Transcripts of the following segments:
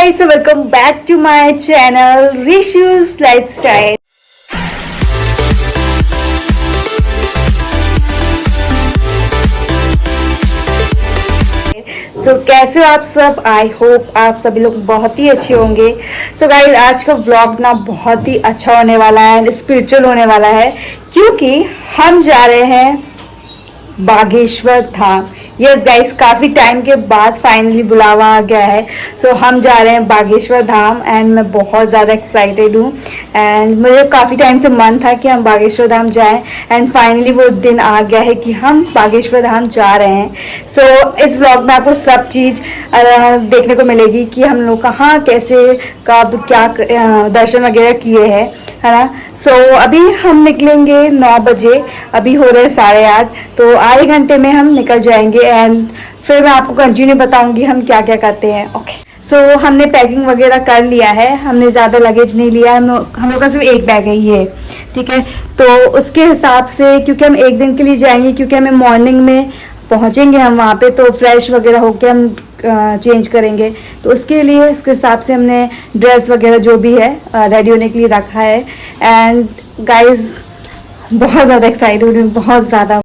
guys, so welcome back to my channel Rishu's Lifestyle. So कैसे हो आप सब? आई होप आप सभी लोग बहुत ही अच्छे होंगे। सो गाइस, आज का व्लॉग ना बहुत ही अच्छा होने वाला है, स्पिरिचुअल होने वाला है, क्योंकि हम जा रहे हैं बागेश्वर धाम। यस गाइस, काफ़ी टाइम के बाद फाइनली बुलावा आ गया है। सो हम जा रहे हैं बागेश्वर धाम एंड मैं बहुत ज़्यादा एक्साइटेड हूँ। एंड मुझे काफ़ी टाइम से मन था कि हम बागेश्वर धाम जाएं एंड फाइनली वो दिन आ गया है कि हम बागेश्वर धाम जा रहे हैं। सो इस व्लॉग में आपको सब चीज़ देखने को मिलेगी कि हम लोग कहाँ, कैसे, कब, क्या दर्शन वगैरह किए हैं, है ना। सो अभी हम निकलेंगे 9 बजे, अभी हो रहे हैं 8:30, तो आधे घंटे में हम निकल जाएंगे एंड फिर मैं आपको कंटिन्यू बताऊंगी हम क्या क्या करते हैं। ओके, सो हमने पैकिंग वगैरह कर लिया है, हमने ज़्यादा लगेज नहीं लिया, हम लोग का सिर्फ एक बैग है ये, ठीक है। तो उसके हिसाब से, क्योंकि हम एक दिन के लिए जाएंगे, क्योंकि हमें मॉर्निंग में पहुंचेंगे हम वहाँ पे, तो फ्रेश वगैरह होके हम चेंज करेंगे, तो उसके लिए इसके हिसाब से हमने ड्रेस वगैरह जो भी है रेडी होने के लिए रखा है। एंड गाइस, बहुत ज़्यादा एक्साइटेड हूँ, बहुत ज़्यादा।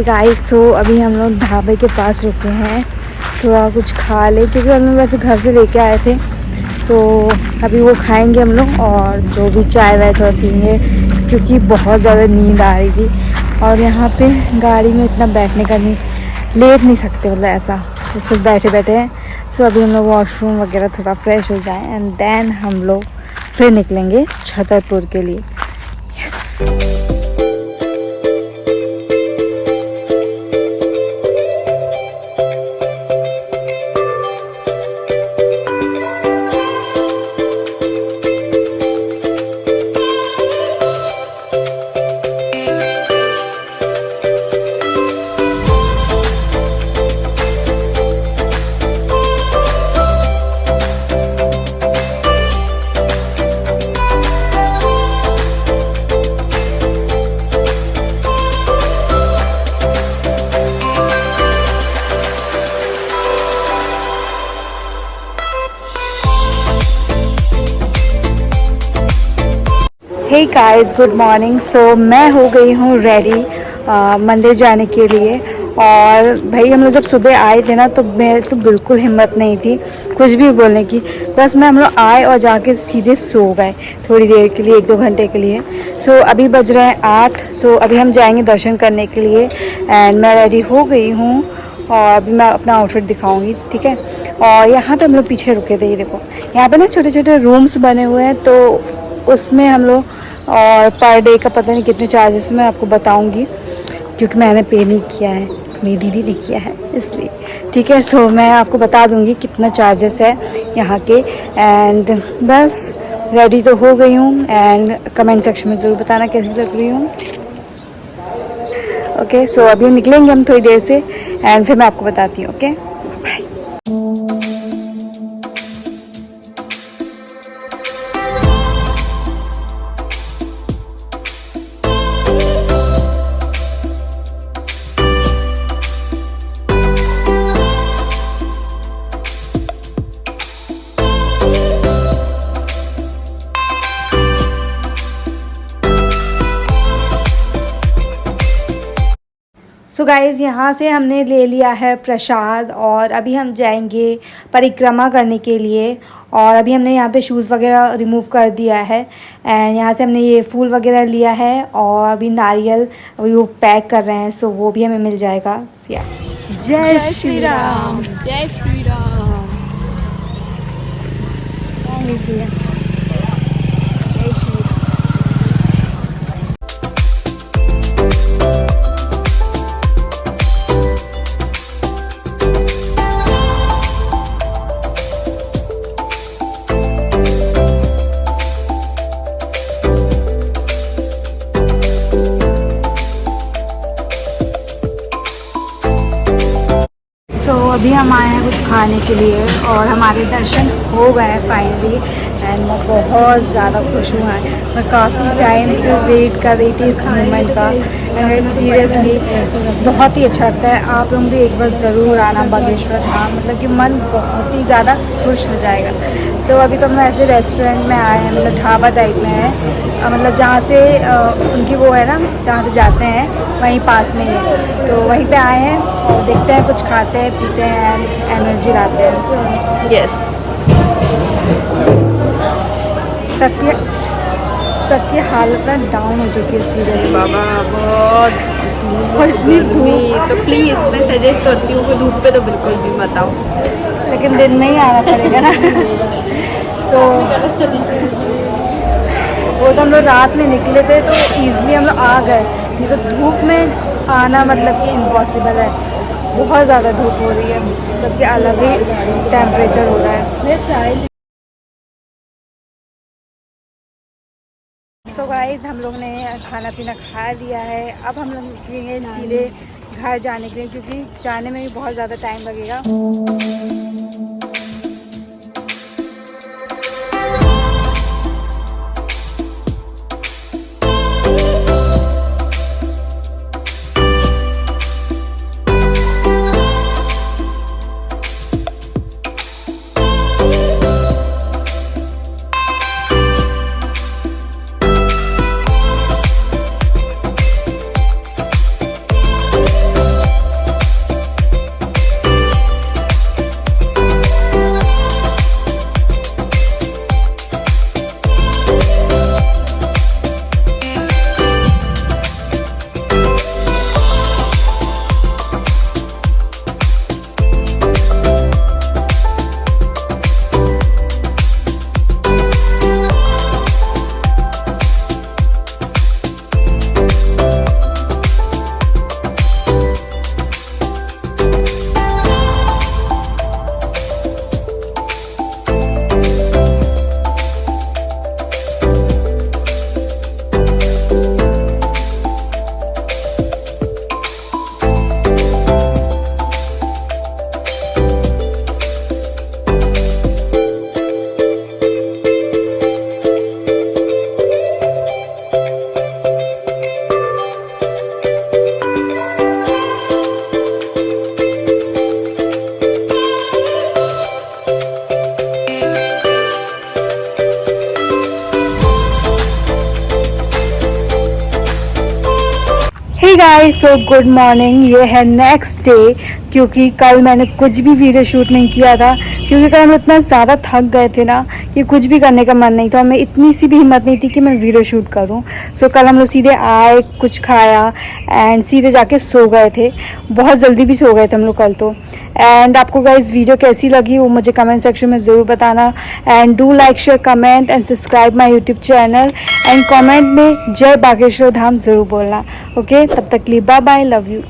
गाइस, सो अभी हम लोग ढाबे के पास रुके हैं, थोड़ा कुछ खा ले, क्योंकि हम लोग वैसे घर से लेके आए थे। सो अभी वो खाएंगे हम लोग, और जो भी चाय वाय थोड़ा पीएंगे, क्योंकि बहुत ज़्यादा नींद आ रही थी। और यहाँ पे गाड़ी में इतना बैठने का नहीं, लेट नहीं सकते, मतलब ऐसा, तो सिर्फ बैठे बैठे हैं। सो अभी हम लोग वॉशरूम वगैरह थोड़ा फ्रेश हो जाएँ एंड देन हम लोग फिर निकलेंगे छतरपुर के लिए। Yes. Hey guys, good morning. So मैं हो गई हूँ रेडी मंदिर जाने के लिए। और भाई हम लोग जब सुबह आए थे ना, तो मेरे तो बिल्कुल हिम्मत नहीं थी कुछ भी बोलने की। बस हम लोग आए और जाके सीधे सो गए थोड़ी देर के लिए, 1-2 घंटे के लिए। सो अभी बज रहे हैं 8। सो अभी हम जाएंगे दर्शन करने के लिए। एंड मैं रेडी हो गई हूँ और अभी मैं अपना आउटफिट दिखाऊंगी, ठीक है। और यहाँ पे हम लोग पीछे रुके थे, ये देखो यहाँ पे ना छोटे छोटे रूम्स बने हुए हैं, तो उसमें हम लोग, और पर डे का पता नहीं कितने चार्जेस मैं आपको बताऊंगी, क्योंकि मैंने पे नहीं किया है, मेरी दीदी ने किया है इसलिए, ठीक है। सो मैं आपको बता दूंगी कितना चार्जेस है यहाँ के। एंड बस रेडी तो हो गई हूँ। एंड कमेंट सेक्शन में ज़रूर बताना कैसी लग रही हूँ। ओके, सो अभी निकलेंगे हम थोड़ी देर से एंड फिर मैं आपको बताती हूँ। Okay bye. सो गाइज़, यहाँ से हमने ले लिया है प्रसाद और अभी हम जाएंगे परिक्रमा करने के लिए। और अभी हमने यहाँ पे शूज़ वगैरह रिमूव कर दिया है। एंड यहाँ से हमने ये फूल वगैरह लिया है और अभी नारियल अभी वो पैक कर रहे हैं, सो वो भी हमें मिल जाएगा। जय श्री राम। जय श्री राम। सो अभी हम आए हैं कुछ खाने के लिए और हमारे दर्शन हो गए फाइनली। एंड मैं बहुत ज़्यादा खुश हूँ। मैं काफ़ी टाइम से वेट कर रही थी इस मोमेंट का। सीरियसली बहुत ही अच्छा लगता है। आप लोग भी एक बार ज़रूर आना बागेश्वर धाम, मतलब कि मन बहुत ही ज़्यादा खुश हो जाएगा। सो अभी तो हम ऐसे रेस्टोरेंट में आए हैं, मतलब ढाबा टाइप में है, मतलब जहाँ से उनकी वो है ना, जहाँ से जाते हैं वहीं पास में ही, तो वहीं पे आए हैं और देखते हैं, कुछ खाते हैं पीते हैं एंड एनर्जी लाते हैं। यस। सबकी हालत ना डाउन हो चुकी है सीरियस बाबा बहुत इतनी गर्मी, तो प्लीज़ मैं सजेस्ट करती हूँ कि धूप पे तो बिल्कुल भी मत आओ। लेकिन दिन में ही आना पड़ेगा ना। सो वो तो हम लोग रात में निकले थे तो ईज़िली हम लोग आ गए, नहीं तो धूप में आना मतलब कि इम्पॉसिबल है। बहुत ज़्यादा धूप हो रही है, मतलब कि अलग ही टेम्परेचर हो रहा है। तो गाइस, हम लोग ने खाना पीना खा लिया है। अब हम लोग निकलेंगे सीधे घर जाने के लिए, क्योंकि जाने में भी बहुत ज़्यादा टाइम लगेगा। Hey guys, so good morning. ये है नेक्स्ट डे, क्योंकि कल मैंने कुछ भी वीडियो शूट नहीं किया था, क्योंकि कल हम इतना ज़्यादा थक गए थे ना कि कुछ भी करने का मन नहीं था। हमें इतनी सी भी हिम्मत नहीं थी कि मैं वीडियो शूट करूं। सो कल हम लोग सीधे आए, कुछ खाया एंड सीधे जाके सो गए थे। बहुत जल्दी भी सो गए थे हम लोग कल तो। एंड आपको गाइस वीडियो कैसी लगी वो मुझे कमेंट सेक्शन में ज़रूर बताना। And do like, share, comment and subscribe my YouTube channel. And comment में जय बागेश्वर धाम ज़रूर बोलना। ओके, तब तक के लिए बाय बाय, लव यू।